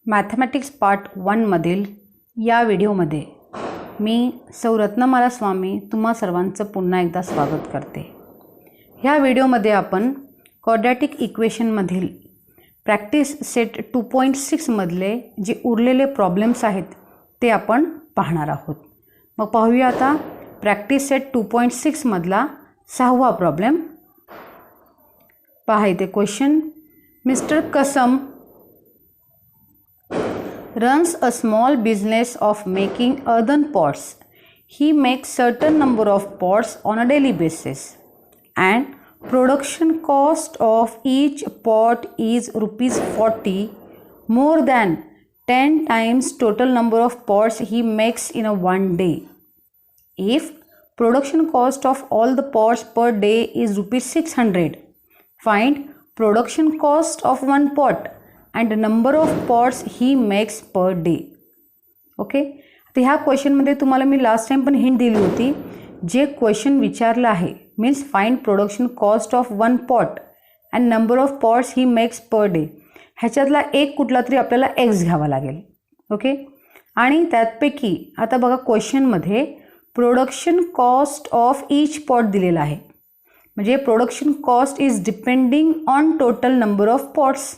Mathematics part 1 मधील या व्हिडिओमध्ये मी सौ रत्नमाला स्वामी तुम्हा सर्वांचं पुन्हा एकदा स्वागत करते. ह्या व्हिडिओमध्ये आपण क्वाड्रॅटिक इक्वेशनमधील प्रॅक्टिस सेट 2.6 मधले जे उरलेले प्रॉब्लेम्स आहेत ते आपण पाहणार आहोत. मग पाहूया आता प्रॅक्टिस सेट 2.6 मधला 6वा प्रॉब्लेम. पहा इथे question. Mister Kasam runs a small business of making earthen pots. He makes certain number of pots on a daily basis and production cost of each pot is rupees 40, more than 10 times total number of pots he makes in a one day. If production cost of all the pots per day is rupees 600, find production cost of one pot and number of pots he makes per day. Okay. आता ह्या क्वेश्चनमध्ये तुम्हाला मी last time पण hint दिली होती. जे question विचारलं आहे means find production cost of one pot and number of pots he makes per day, ह्याच्यातला एक कुठला तरी आपल्याला एक्स घ्यावा लागेल. ओके. आणि त्यापैकी आता बघा क्वेश्चनमध्ये production cost of each pot दिलेला आहे. म्हणजे production cost is depending on total number of pots.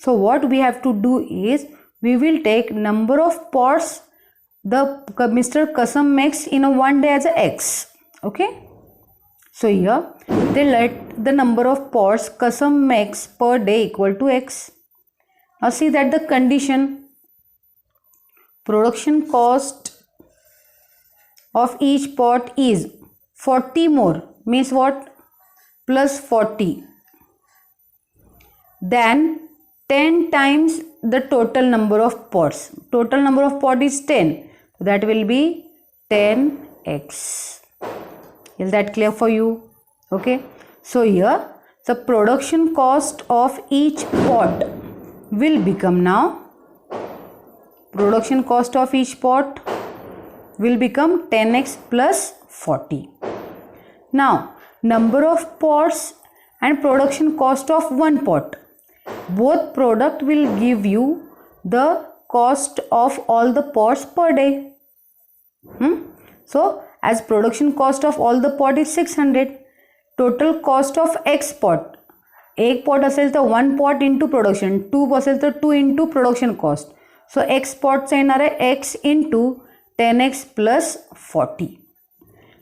So what we have to do is we will take number of pots the Mr. Kasam makes in a one day as a x. Okay. So here they let the number of pots Kasam makes per day equal to x. Now see that the condition production cost of each pot is 40 more means what? Plus 40. Then 10 times the total number of pots. Total number of pot is 10. So that will be 10x. Is that clear for you? Okay. So here the production cost of each pot will become now. Production cost of each pot will become 10x plus 40. Now number of pots and production cost of one pot. Both product will give you the cost of all the pots per day. So as production cost of all the pot is 600, total cost of x pot, एक pot असेल तर 1 pot into production, 2 असेल तर 2 into production cost. So x pot चा येणार आहे x into 10x plus 40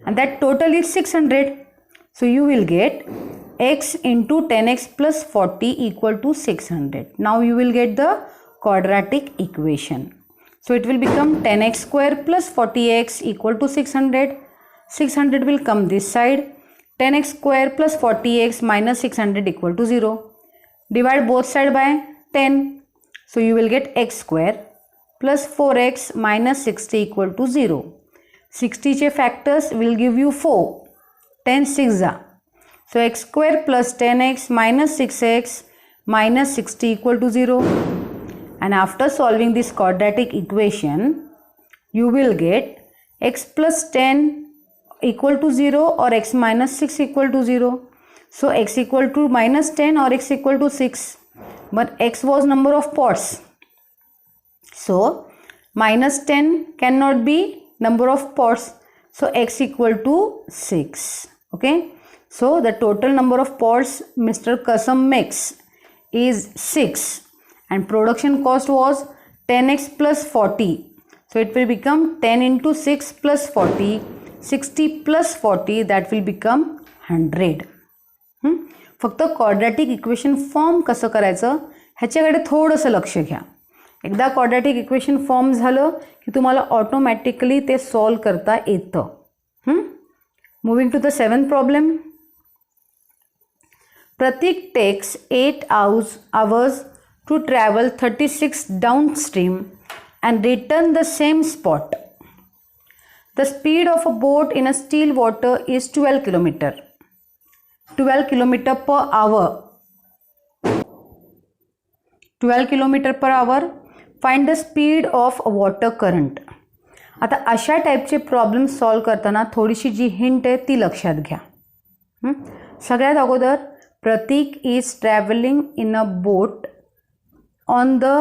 and that total is 600. So you will get x into 10x plus 40 equal to 600. Now you will get the quadratic equation. So it will become 10x square plus 40x equal to 600. 600 will come this side. 10x square plus 40x minus 600 equal to 0. Divide both sides by 10. So you will get x square plus 4x minus 60 equal to 0. 60 चे factors will give you 4. 10 6 are. So x square plus 10x minus 6x minus 60 equal to 0. And after solving this quadratic equation, you will get x plus 10 equal to 0 or x minus 6 equal to 0. So x equal to minus 10 or x equal to 6. But x was number of pots. So minus 10 cannot be number of pots. So x equal to 6. Okay. So the total number of pots Mr. Kasam makes is 6 and production cost was 10x plus 40. So it will become 10 into 6 plus 40, 60 plus 40, that will become 100. फक्त quadratic equation form कसं करायचं ह्याच्याकडे थोडंसं लक्ष घ्या. एकदा quadratic equation form झालं की तुम्हाला ऑटोमॅटिकली ते सॉल्व करता येतं. Moving to the 7th problem. Pratik takes 8 hours to travel 36 downstream and return the same spot. The speed of a boat in a still water is 12 km. 12 km per hour. 12 km per hour. Find the speed of a water current. आता अशा टाईपचे problem solve करताना थोडीशी जी hint आहे ती लक्षात घ्या. सगळ्यात अगोदर Pratik is traveling in a boat on the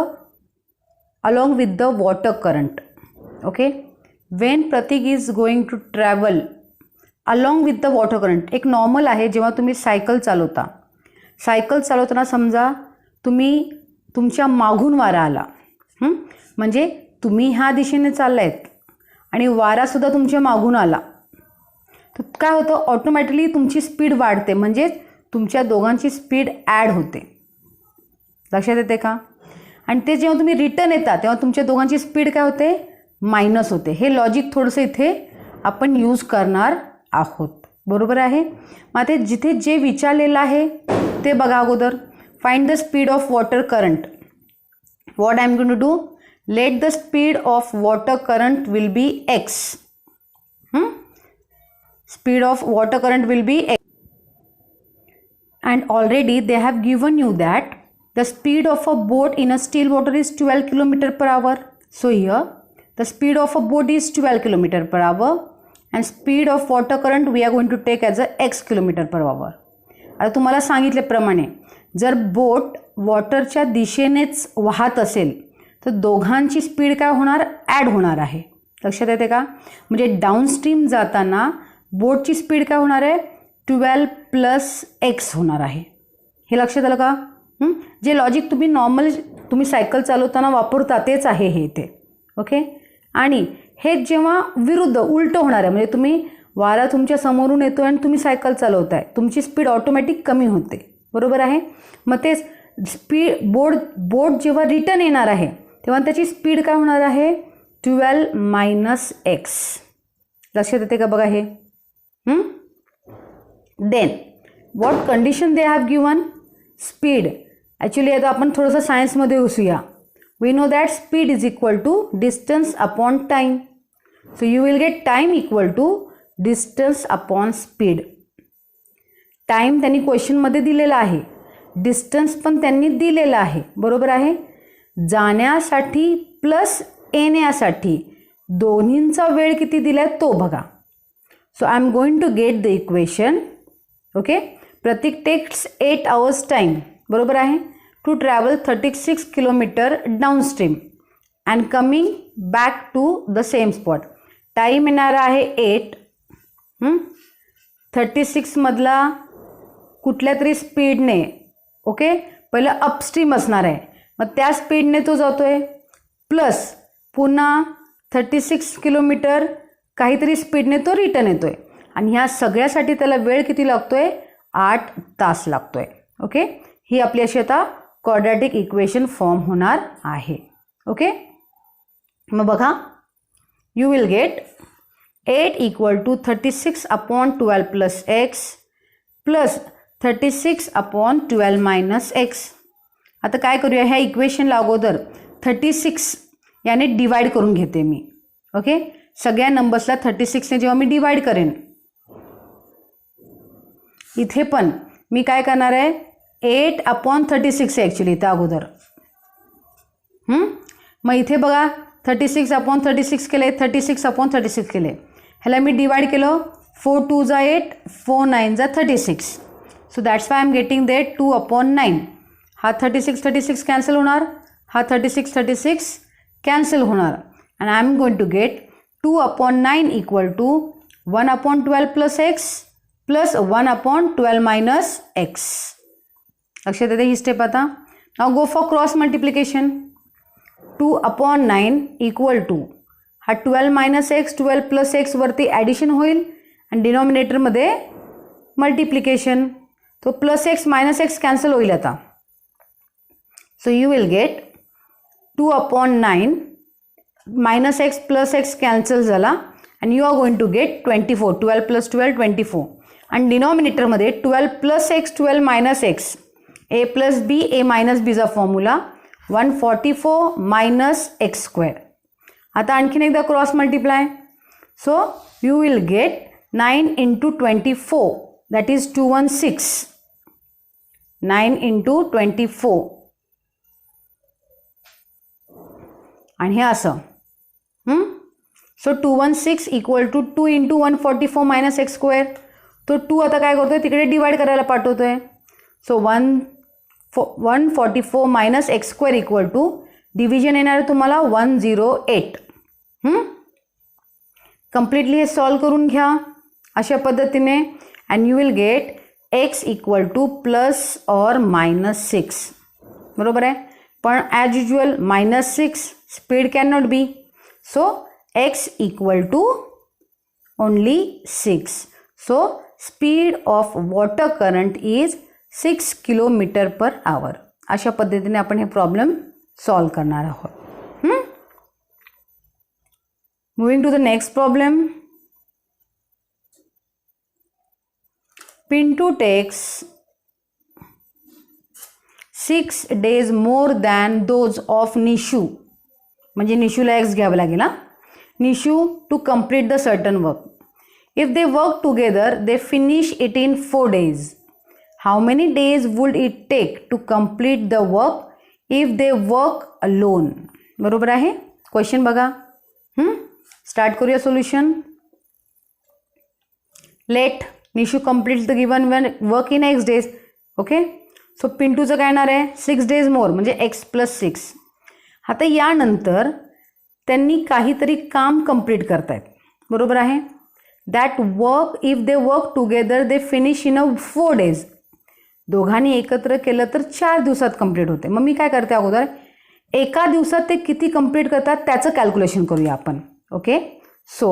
along with the water current. Okay, when Pratik is going to travel along with the water current, एक नॉर्मल आहे जेव्हा तुम्ही सायकल चालवताना समजा तुम्ही तुमच्या मागून वारा आला, म्हणजे तुम्ही ह्या दिशेने चाललायत आणि वारासुद्धा तुमच्या मागून आला, तर काय होतं, ऑटोमॅटिकली तुमची स्पीड वाढते, म्हणजे तुमच्या दोघांची स्पीड ॲड होते. लक्षात येते का? आणि ते जेव्हा तुम्ही रिटर्न येता तेव्हा तुमच्या दोघांची स्पीड काय होते, मायनस होते. हे लॉजिक थोडंसं इथे आपण यूज करणार आहोत. बरोबर आहे. मग आता जिथे जे विचारलेलं आहे ते बघा अगोदर. Find the speed of water current. What I am going to do, let the speed of water current will be x. Speed of water current will be x. And already they have given you that the speed of a boat in a still water is 12 km per hour. So here the speed of a boat is 12 km per hour and speed of water current we are going to take as a x km per hour. आता तुम्हाला सांगितल्याप्रमाणे जर बोट वॉटरच्या दिशेनेच वाहत असेल तर दोघांची speed काय होणार, ॲड होणार आहे. लक्षात येते का? म्हणजे डाऊनस्ट्रीम जाताना बोटची स्पीड काय होणार आहे, 12 + x होणार आहे. हे लक्षात आलं का? जे लॉजिक तुम्ही नॉर्मल तुम्ही सायकल चालवताना वापरता तेच आहे हे इथे. ओके. आणि हे जेव्हा विरुद्ध उलटं होणार आहे, म्हणजे तुम्ही वारा तुमच्या समोरून येतो आणि तुम्ही सायकल चालवताय, तुमची स्पीड ऑटोमॅटिक कमी होते. बरोबर आहे. मग तेच बोट जेव्हा रिटर्न येणार आहे तेव्हा त्याची स्पीड काय होणार आहे, 12 - x. लक्षात येते का बघा हे. Then what condition they have given, speed. Actually आता आपण थोडंसं सायन्समध्ये घुसूया. We know that speed is equal to distance upon time. So you will get time equal to distance upon speed. Time त्यांनी क्वेश्चनमध्ये दिलेला आहे, डिस्टन्स पण त्यांनी दिलेला आहे. बरोबर आहे. जाण्यासाठी प्लस येण्यासाठी दोन्हींचा वेळ किती दिला आहे तो बघा. So I am going to get the equation. Okay. Pratik takes 8 hours time. बरोबर आहे. To travel 36 km downstream and coming back to the same spot. Time येणार आहे 8. 36 मधला कुठल्या तरी स्पीडने, ओके, पहिलं अपस्ट्रीम असणार आहे, मग त्या स्पीडने तो जातो आहे, प्लस पुन्हा 36 km काहीतरी स्पीडने तो रिटर्न येतो आहे. आणि ह्या सगळ्यासाठी त्याला वेळ किती लागतो आहे, 8 तास लागतो आहे. ओके. ही आपली अशी आता क्वाड्रॅटिक इक्वेशन फॉर्म होणार आहे. ओके. मग बघा, you will gate 8 = 36 upon 12 + x plus 36 upon 12 - x. आता काय करूया, ह्या इक्वेशनला अगोदर 36 याने डिवाइड करून घेते मी. ओके. सगळ्या नंबर्सला 36ने जेव्हा मी डिवाइड करेन, इथे पण मी काय करणार आहे, 8/36 आहे ॲक्च्युली इथं अगोदर. मग इथे बघा 36/36 केले, 36/36 केले. ह्याला मी डिवाइड केलं, 4 × 2 = 8, 4 × 9 = 36. So that's why I am getting देट 2/9. हा 36 कॅन्सल होणार, हा 36 कॅन्सल होणार, and I am going to get 2/9 = 1/12 + x plus 1/12 - x. लक्षात येते ही स्टेप. आता now go for cross multiplication. 2/9 = हा 12 - x, 12 + x वरती ॲडिशन होईल आणि डिनॉमिनेटरमध्ये मल्टिप्लिकेशन. तो +x - x कॅन्सल होईल आता. So you will get 2/9 -x + x cancel झाला आणि you are going to get 24. 12 + 12 24. आणि डिनॉमिनेटरमध्ये 12 + x, 12 - x, a + b, a - bचा formula 144 - x². आता आणखीन एकदा cross multiply. So you will gate 9 × 24 that is 216. 9 × 24 आणि हे असं. So 216 = 2 × 144 - x². तो 2 आता काय करतोय, तिकडे डिवाइड करायला पाठवतोय. सो 144 - x² = डिव्हिजन येणार आहे तुम्हाला 108. कम्प्लिटली हे सॉल्व करून घ्या अशा पद्धतीने and you will get x equal to plus or -6. बरोबर आहे. पण as usual -6 speed can not be, so x equal to only 6. So speed of water current is 6 km/h. अशा पद्धतीने आपण हे प्रॉब्लेम सॉल्व करणार आहोत. Moving to the next problem. Pintu takes 6 days more than those of Nishu. म्हणजे निशूला x घ्यावं लागेल. Nishu to complete the certain work. If they work together they finish it in 4 days. How many days would it take to complete the work if they work alone. बरोबर आहे. Question बघा. Start करूया solution. Let Nishu complete the given work in x days. Okay. So पिंटूचं काय येणार आहे 6 days मोर म्हणजे x plus 6. आता यानंतर त्यांनी काहीतरी काम कंप्लीट करतायत. बरोबर आहे. That work if they work together they finish in 4 days. दोघांनी एकत्र केलं तर 4 दिवसात कंप्लीट होते. मग मी काय करते अगोदर एका दिवसात ते किती कंप्लीट करतात त्याचं कॅल्क्युलेशन करूया आपण. Okay. So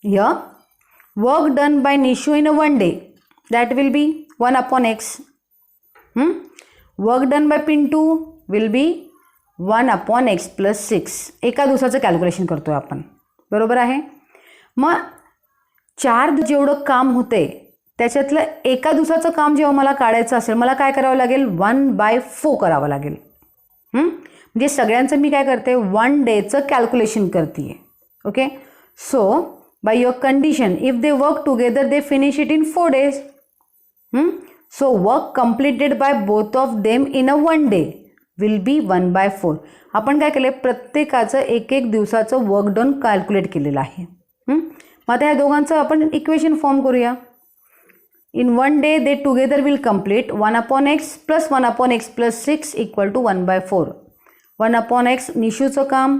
here work done by Nishu in 1 day that will B 1/x. Work done by Pintu will be 1/x plus 6. एका दिवसाचं कॅल्क्युलेशन करतोय आपण. बरोबर आहे. मग 4 जेवढं काम होते त्याच्यातलं एका दिवसाचं काम जेव्हा मला काढायचं असेल मला काय करावं लागेल 1/4 करावं लागेल. म्हणजे सगळ्यांचं मी काय करते 1 dayचं कॅल्क्युलेशन करते. Okay. So by your condition if they work together they finish it in 4 days. So work completed by both of them in 1 day will be 1/4. आपण काय केलं प्रत्येकाचं एक दिवसाचं वर्क डन कॅल्क्युलेट केलेलं आहे. मग आता या दोघांचं आपण इक्वेशन फॉर्म करूया. In 1 day they together will complete 1/x plus 1/x plus 6 equal to 1/4. 1/x निशूचं काम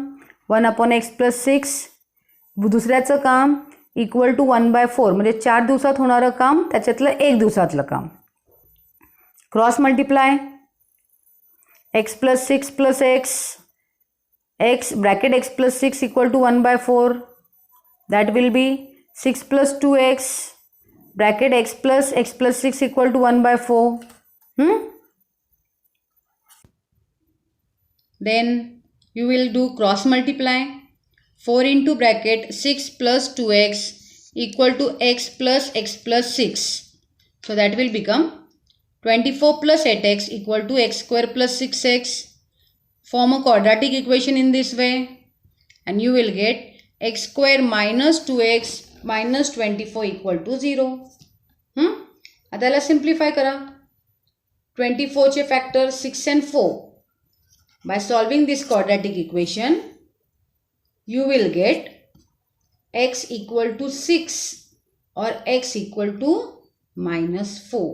1/x प्लस 6 दुसऱ्याचं काम इक्वल टू 1/4 म्हणजे 4 दिवसात होणारं काम त्याच्यातलं 1 दिवसातलं काम. Cross multiply x plus 6 plus x bracket x plus 6 equal to 1/4 that will be 6 plus 2x bracket x plus 6 equal to 1/4. Then you will do cross multiply. 4 into bracket 6 plus 2x equal to x plus 6. So that will become 24 plus 8x equal to x square plus 6x. Form a quadratic equation in this way and you will get x square minus 2x minus 24 equal to 0. आता याला simplify करा. 24 चे factor 6 and 4. By solving this quadratic equation, you will get x equal to 6 or x equal to -4.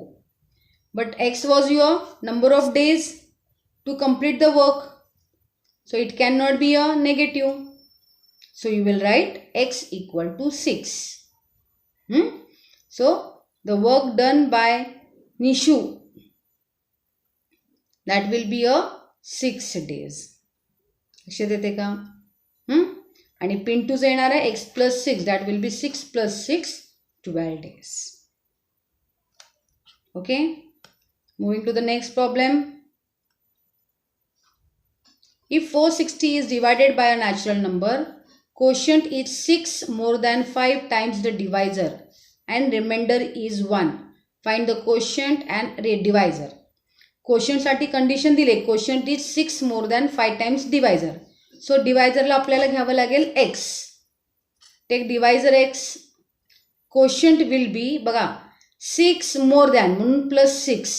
But x was your number of days to complete the work. So it cannot be a negative. So you will write x equal to 6. So the work done by Nishu, that will be a 6 days. लक्षात येते का? आणि पिंटूचं येणार आहे x plus 6 that will be 6 plus 6 12 days. Okay. Moving to the next problem. If 460 is divided by a natural number, quotient is 6 more than 5 times the divisor and remainder is 1. Find the quotient and divisor. क्वोशंटसाठी condition दिले quotient is 6 more than 5 times divisor. So डिवायझरला आपल्याला घ्यावं लागेल x. Take divisor x. Quotient will be बघा 6 more than म्हणून plus 6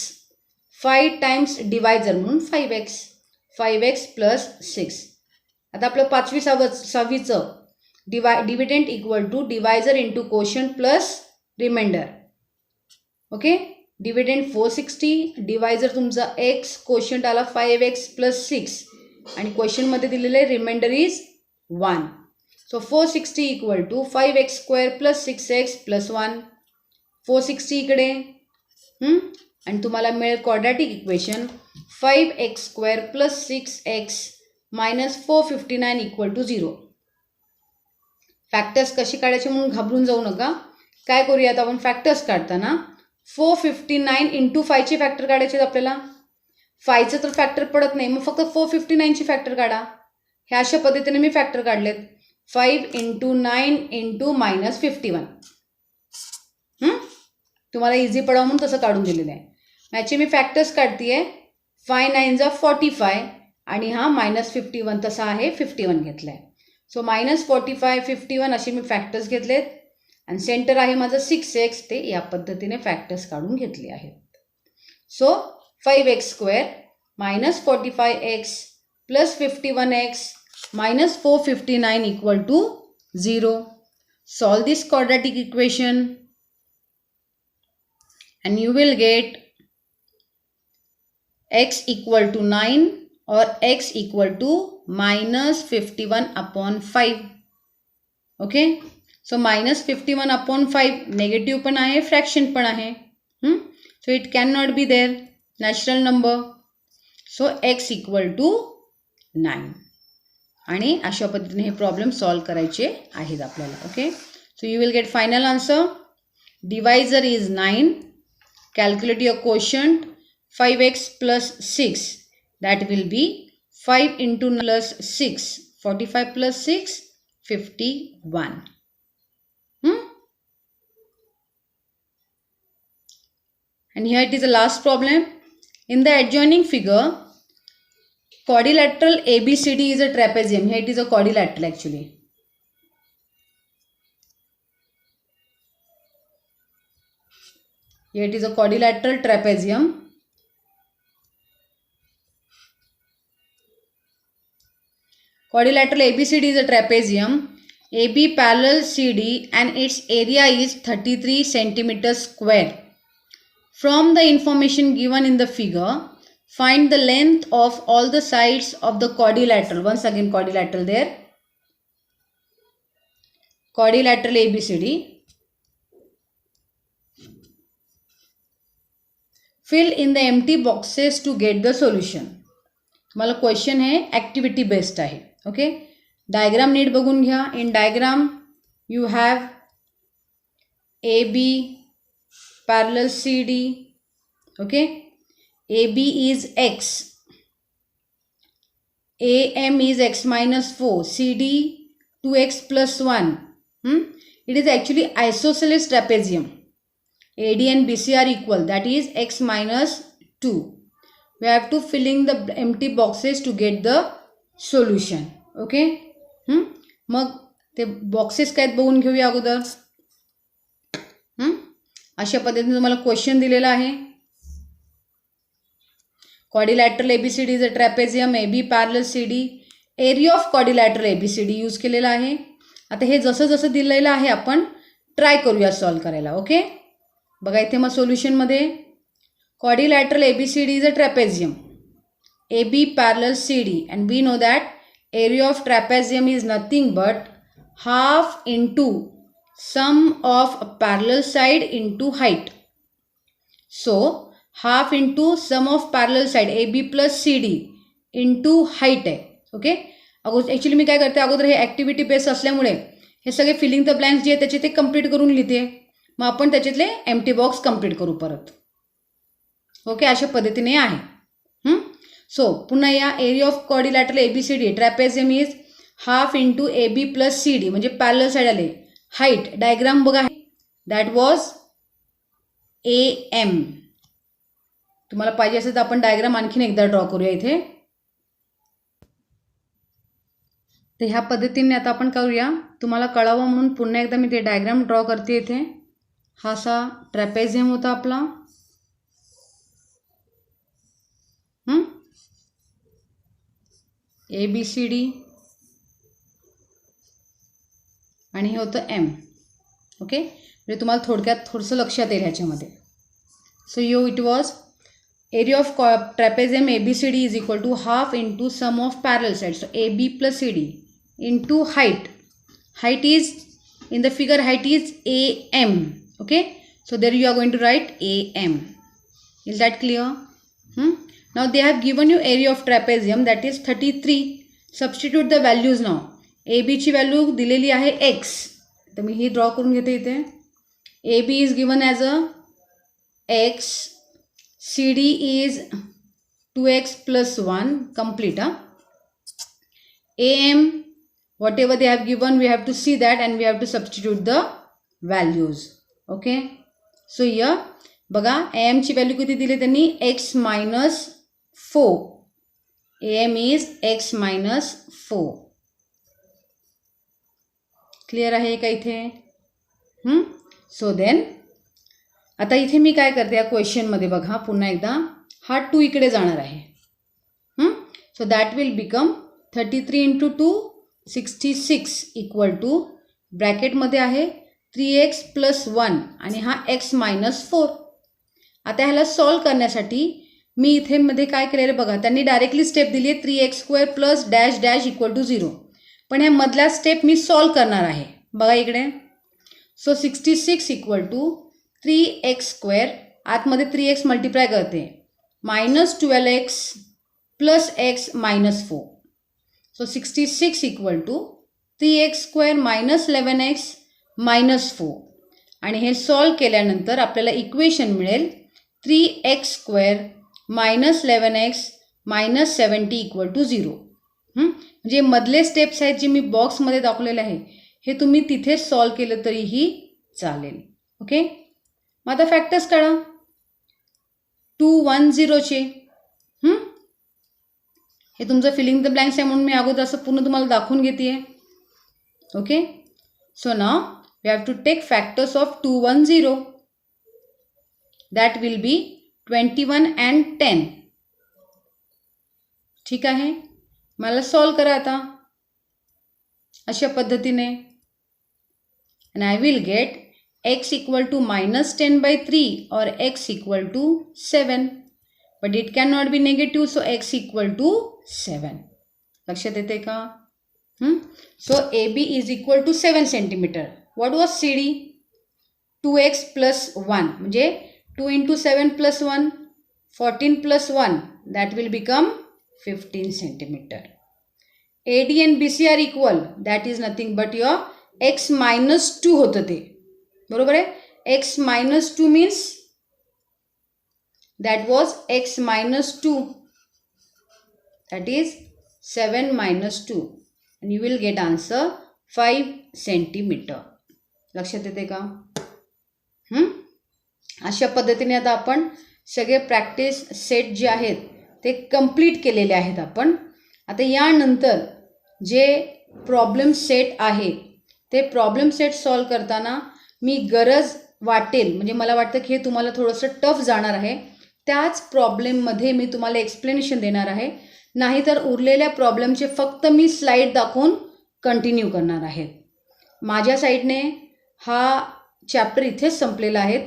5 times divisor म्हणून 5x 5x plus 6. आता आपलं 5वी-6वीचं dividend equal to divisor into quotient plus remainder. Okay. Dividend 460 divisor तुमचा x क्वोशंट आला 5x प्लस 6 आणि क्वेश्चनमध्ये दिलेलं आहे remainder is 1. So 460 equal to 5x² plus 6x plus 1. 460 इकडे आणि तुम्हाला मिळेल quadratic equation 5x² plus 6x minus 459 equal to 0. Factors कशी काढायचे म्हणून घाबरून जाऊ नका. काय करूयात आपण फॅक्टर्स काढताना 459 इंटू 5चे फॅक्टर काढायचे आपल्याला. 5चं तर फॅक्टर पडत नाही, मग फक्त 459ची फॅक्टर काढा. ह्या अशा पद्धतीने मी फॅक्टर काढलेत. 5 इंटू 9 इंटू मायनस 51. तुम्हाला इझी पडावं म्हणून तसं काढून दिलेलं आहे. याचे मी फॅक्टर्स काढते. 5 9 जा 45 आणि हा मायनस 51 तसा आहे 51 घेतला आहे. सो मायनस 45 51 असे मी फॅक्टर्स घेतलेत आणि सेंटर आहे माझं 6x. ते या पद्धतीने फॅक्टर्स काढून घेतले आहेत. So 5x² minus 45x plus 51x minus 459 equal to 0. Solve this quadratic equation and you will get x equal to 9 or x equal to minus 51 upon 5. Okay. So minus 51 upon 5 negative पण आहे, fraction पण आहे. So it cannot be there. Natural number. So x equal to 9. आणि अशा पद्धतीने हे problem solve करायचे आहेत आपल्याला. Okay. So you will gate final answer. Divisor is 9. Calculate your quotient 5x plus 6. That will B 5 into plus 6 45 plus 6 51. And here it is the last problem. In the adjoining figure, quadrilateral ABCD is a trapezium. Here it is a quadrilateral actually. Here it is a quadrilateral trapezium. Quadrilateral ABCD is a trapezium. AB parallel CD and its area is 33 centimeters square. From the information given in the figure, find the length of all the sides of the quadrilateral. Once again quadrilateral there. Quadrilateral ABCD. Fill in the empty boxes to get the solution. तुम्हाला question है activity based आहे. Okay. Diagram नीट बघून घ्या. In diagram you have AB parallel CD. Okay. AB is x, AM is x minus 4, CD 2x plus 1. It is actually isosceles trapezium. AD and BC are equal, that is x minus 2. We have to fill in the empty boxes to get the solution. Okay. मग ते boxes काय बघून घेऊया अगोदर. अशा पद्धतीने तुम्हाला question दिलेला आहे. Quadrilateral ABCD is a trapezium. AB parallel CD. Area of quadrilateral ABCD use केलेला आहे. आता हे जसं जसं दिलेलं आहे आपण ट्राय करूया सॉल्व करायला. ओके. बघा इथे मग सोल्युशनमध्ये quadrilateral ABCD is a trapezium. AB parallel CD and we know that area of trapezium is nothing but half into sum of parallel side into height. So half into sum of parallel side AB plus CD into height आहे. Okay. अगोदर actually मी काय करते अगोदर हे activity base असल्यामुळे हे सगळे feeling the blanks जे आहे त्याचे ते कंप्लीट करून लिहिते. मग आपण त्याच्यातले एम्प्टी बॉक्स कंप्लीट करू परत. ओके. अशा पद्धतीने आहे. सो पुन्हा या area of quadrilateral ABCD trapezium is half into AB plus CD म्हणजे पॅरलल साईड आले. हाईट डायग्राम बघा दॅट वॉज AM. तुम्हाला पाहिजे असेल तर आपण डायग्राम आणखीन एकदा ड्रॉ करूया इथे. तर ह्या पद्धतीने आता आपण करूया. तुम्हाला कळावं म्हणून पुन्हा एकदा मी ते डायग्राम ड्रॉ करते इथे. हा असा ट्रॅपेझियम होता आपला. ABCD आणि हे होतं M. ओके. म्हणजे तुम्हाला थोडक्यात थोडंसं लक्षात येईल ह्याच्यामध्ये. So it was area of trapezium ABCD is equal to half into sum of parallel sides. So AB plus CD into height. Height is, in the figure, height is AM. Okay. So there you are going to write AM. Is that clear? Now they have given you area of trapezium, that is 33. Substitute the values now. AB ची value दिलेली आहे x. तर मी ही draw करून घेते इथे. AB is given as a x. CD is 2x plus 1, complete. AM, whatever they have given, we have to see that and we have to substitute the values. Okay. So here बघा AM ची value किती दिली त्यांनी, x minus 4. AM is x minus 4. Clear आहे का इथे? So then आता इथे मी काय करते, या क्वेश्चनमध्ये बघा पुन्हा एकदा हा 2 इकडे जाणार आहे. So that will become 33 into 2 66 equal to ब्रॅकेटमध्ये आहे 3x प्लस 1 आणि हा x मायनस 4. आता ह्याला सॉल्व करण्यासाठी मी इथे मध्ये काय केलेलं बघा, त्यांनी डायरेक्टली स्टेप दिली आहे 3x² plus dash dash equal to 0. पण ह्या मधला स्टेप मी सॉल्व करणार आहे. बघा इकडे. सो 66 इक्वल टू 3x², आतमध्ये 3x मल्टिप्लाय करते, minus 12x plus x minus 4. So 66 equal to 3x² minus 11x minus 4. आणि हे सॉल्व केल्यानंतर आपल्याला इक्वेशन मिळेल 3x² minus 11x minus 70 equal to 0. म्हणजे मधले स्टेप्स आहेत जे मी बॉक्समध्ये दाखवलेले आहे, हे तुम्ही तिथे सॉल्व केलं तरीही चालेल. ओके. मग आता फॅक्टर्स काढा 210चे. हे तुमचं फिलिंग द ब्लँक्स आहे म्हणून मी अगोदर असं पूर्ण तुम्हाला दाखवून घेते. Okay. So now we have to take factors of 210. That will be 21 and 10. ठीक आहे. मला सॉल्व करा आता अशा पद्धतीने. and I will get x equal to minus 10/3 or x equal to 7. But it cannot be negative, so x equal to 7. लक्षात येते का? So AB is equal to 7 centimeter. What was CD? 2x plus 1. म्हणजे 2 into 7 plus 1, 14 plus 1. That will become 15 centimeter. AD and BC are equal. That is nothing but your x minus 2 होतं ते. बरोबर आहे. x minus 2 means that was x minus 2. That is 7 minus 2. And you will get answer 5 centimeter. लक्षात येते का? अशा पद्धतीने आता आपण सगळे प्रॅक्टिस सेट जे आहेत ते कंप्लीट केलेले आहेत आपण. आता यानंतर जे प्रॉब्लेम सेट आहे ते प्रॉब्लेम सेट सॉल्व करताना मी गरज वाटेल, म्हणजे मला वाटतं की हे तुम्हाला थोडंसं टफ जाणार आहे, त्याच प्रॉब्लेममध्ये मी तुम्हाला एक्सप्लेनेशन देणार आहे. नाहीतर उरलेल्या प्रॉब्लेमचे फक्त मी स्लाईड दाखवून कंटिन्यू करणार आहे. माझ्या साईडने हा चॅप्टर इथेच संपलेला आहे.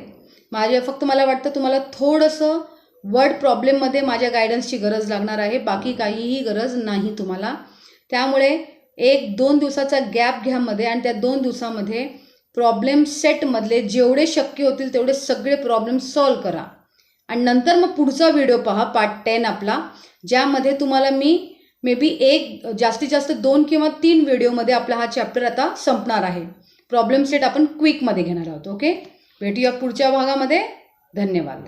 फक्त मला वाटतं तुम्हाला थोडंसं वर्ड प्रॉब्लेममध्ये माझ्या गायडन्सची गरज लागणार आहे, बाकी काहीही गरज नाही तुम्हाला. त्यामुळे 1-2 दिवसाचा गॅप घ्या मध्ये आणि त्या 2 दिवसामध्ये प्रॉब्लेम सेटमधले जेवढे शक्य होतील तेवढे सगळे प्रॉब्लेम सॉल्व करा. आणि नंतर मग पुढचा व्हिडिओ पहा, पार्ट 10 आपला, ज्यामध्ये तुम्हाला मी मे बी जास्तीत जास्त 2 किंवा 3 व्हिडिओमध्ये आपला हा चॅप्टर आता संपणार आहे. प्रॉब्लेम सेट आपण क्विकमध्ये घेणार आहोत. ओके. भेटूया पुढच्या भागामध्ये. धन्यवाद.